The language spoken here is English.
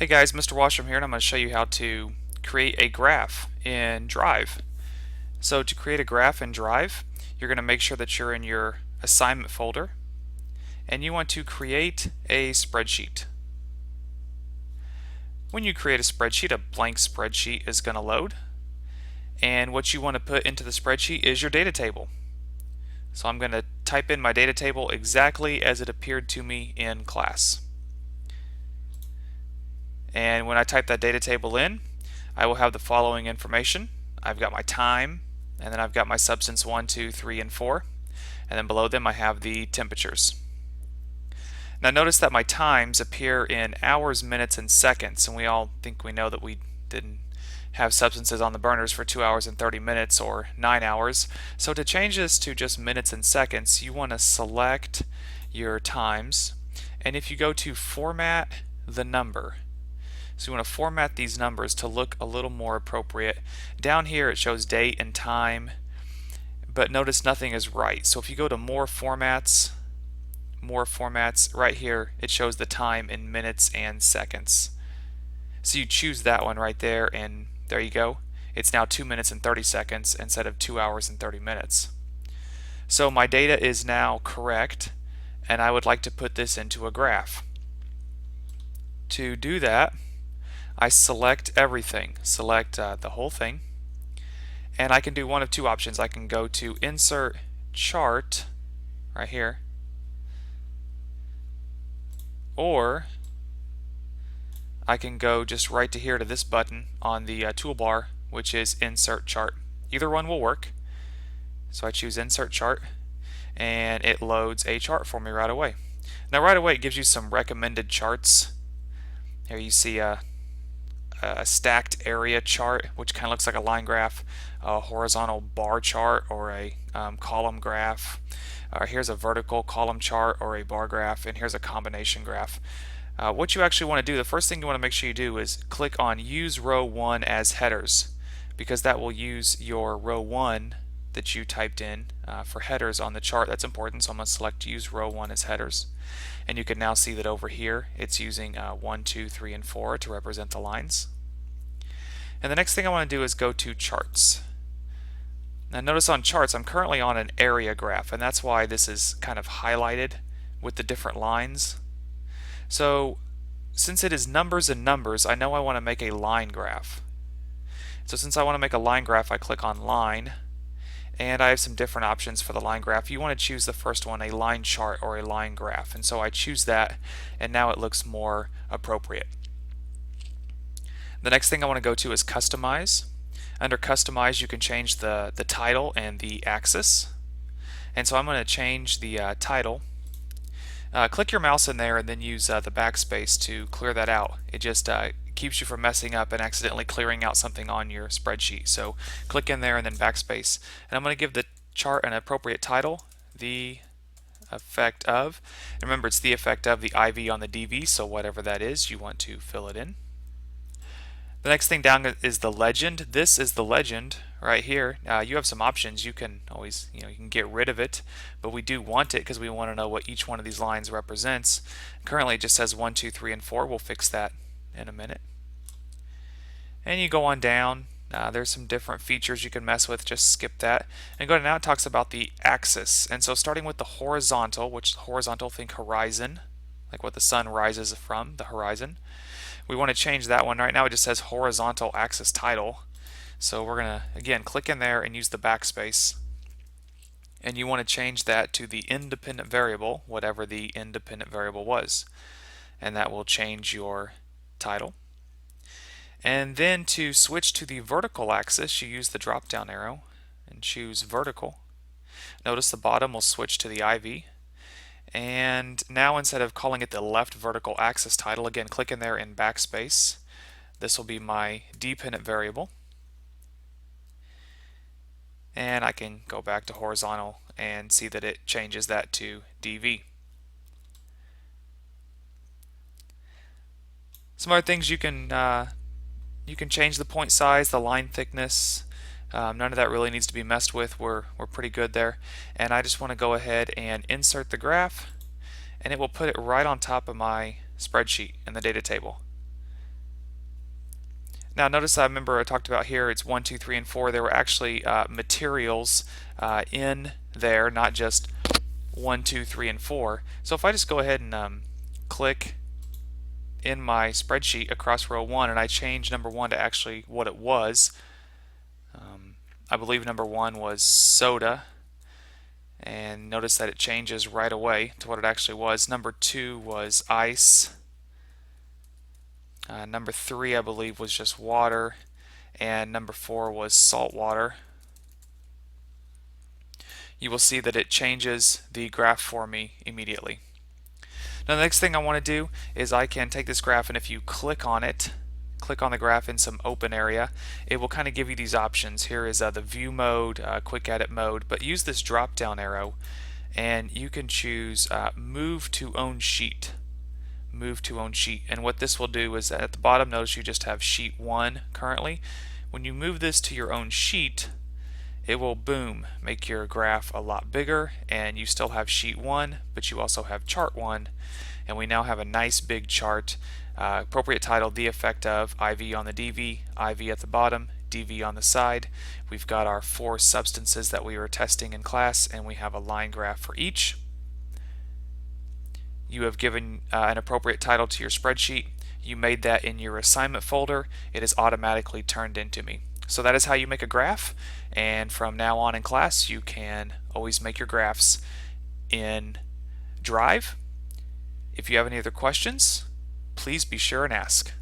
Hey guys, Mr. Washam here, and I'm going to show you how to create a graph in Drive. So to create a graph in Drive, you're going to make sure that you're in your assignment folder, and you want to create a spreadsheet. When you create a spreadsheet, a blank spreadsheet is going to load, and what you want to put into the spreadsheet is your data table. So I'm going to type in my data table exactly as it appeared to me in class. And when I type that data table in, I will have the following information. I've got my time, and then I've got my substance 1, 2, 3, and 4, and then below them I have the temperatures. Now notice that my times appear in hours, minutes, and seconds, and we all think we know that we didn't have substances on the burners for 2 hours and 30 minutes or 9 hours. So to change this to just minutes and seconds, you want to select your times, and if you go to Format the Number, so you want to format these numbers to look a little more appropriate. Down here it shows date and time, but notice nothing is right. So if you go to more formats, right here it shows the time in minutes and seconds. So you choose that one right there, and there you go. It's now 2 minutes and 30 seconds instead of 2 hours and 30 minutes. So my data is now correct, and I would like to put this into a graph. To do that, I select everything, select the whole thing, and I can do one of two options. I can go to Insert Chart right here, or I can go just right to here to this button on the toolbar, which is Insert Chart. Either one will work. So I choose Insert Chart, and it loads a chart for me right away. Now right away it gives you some recommended charts. Here you see a stacked area chart, which kind of looks like a line graph, a horizontal bar chart, or a column graph. Here's a vertical column chart or a bar graph, and here's a combination graph. What you actually want to do, the first thing you want to make sure you do is click on Use Row 1 as Headers, because that will use your row 1 that you typed in for headers on the chart. That's important, so I'm going to select Use Row 1 as Headers. And you can now see that over here it's using 1, 2, 3, and 4 to represent the lines. And the next thing I want to do is go to Charts. Now notice on Charts I'm currently on an area graph, and that's why this is kind of highlighted with the different lines. So since it is numbers and numbers, I know I want to make a line graph. So since I want to make a line graph, I click on Line, and I have some different options for the line graph. You want to choose the first one, a line chart or a line graph, and so I choose that, and now it looks more appropriate. The next thing I want to go to is Customize. Under Customize you can change the title and the axis, and so I'm going to change the title. Click your mouse in there and then use the backspace to clear that out. It just keeps you from messing up and accidentally clearing out something on your spreadsheet. So click in there and then backspace. And I'm going to give the chart an appropriate title, the effect of. And remember, it's the effect of the IV on the DV, so whatever that is, you want to fill it in. The next thing down is the legend. This is the legend right here. You have some options. You can always, you can get rid of it, but we do want it because we want to know what each one of these lines represents. Currently it just says 1, 2, 3, and 4. We'll fix that in a minute. And you go on down. There's some different features you can mess with. Just skip that. And go to now it talks about the axis. And so starting with the horizontal, which horizontal, think horizon, like what the sun rises from, the horizon. We want to change that one. Right now it just says horizontal axis title. So we're going to, again, click in there and use the backspace. And you want to change that to the independent variable, whatever the independent variable was. And that will change your title. And then to switch to the vertical axis, you use the drop down arrow and choose vertical. Notice the bottom will switch to the IV. And now instead of calling it the left vertical axis title, again click in there in backspace. This will be my dependent variable. And I can go back to horizontal and see that it changes that to DV. Some other things you can change the point size, the line thickness. None of that really needs to be messed with. We're pretty good there. And I just want to go ahead and insert the graph, and it will put it right on top of my spreadsheet in the data table. Now notice I remember I talked about here it's 1, 2, 3, and 4. There were actually materials in there, not just 1, 2, 3, and 4. So if I just go ahead and click in my spreadsheet across row 1 and I change number 1 to actually what it was, I believe number 1 was soda, and notice that it changes right away to what it actually was. Number 2 was ice. Number 3 I believe was just water, and number 4 was salt water. You will see that it changes the graph for me immediately. Now the next thing I want to do is I can take this graph, and if you click on it, click on the graph in some open area, it will kind of give you these options. Here is the view mode, quick edit mode, but use this drop down arrow and you can choose move to own sheet. Move to own sheet, and what this will do is at the bottom, notice you just have sheet 1 currently. When you move this to your own sheet, it will boom, make your graph a lot bigger, and you still have sheet 1, but you also have chart 1, and we now have a nice big chart. Appropriate title, the effect of, IV on the DV, IV at the bottom, DV on the side. We've got our 4 substances that we were testing in class, and we have a line graph for each. You have given an appropriate title to your spreadsheet. You made that in your assignment folder. It is automatically turned into me. So that is how you make a graph, and from now on in class you can always make your graphs in Drive. If you have any other questions, please be sure and ask.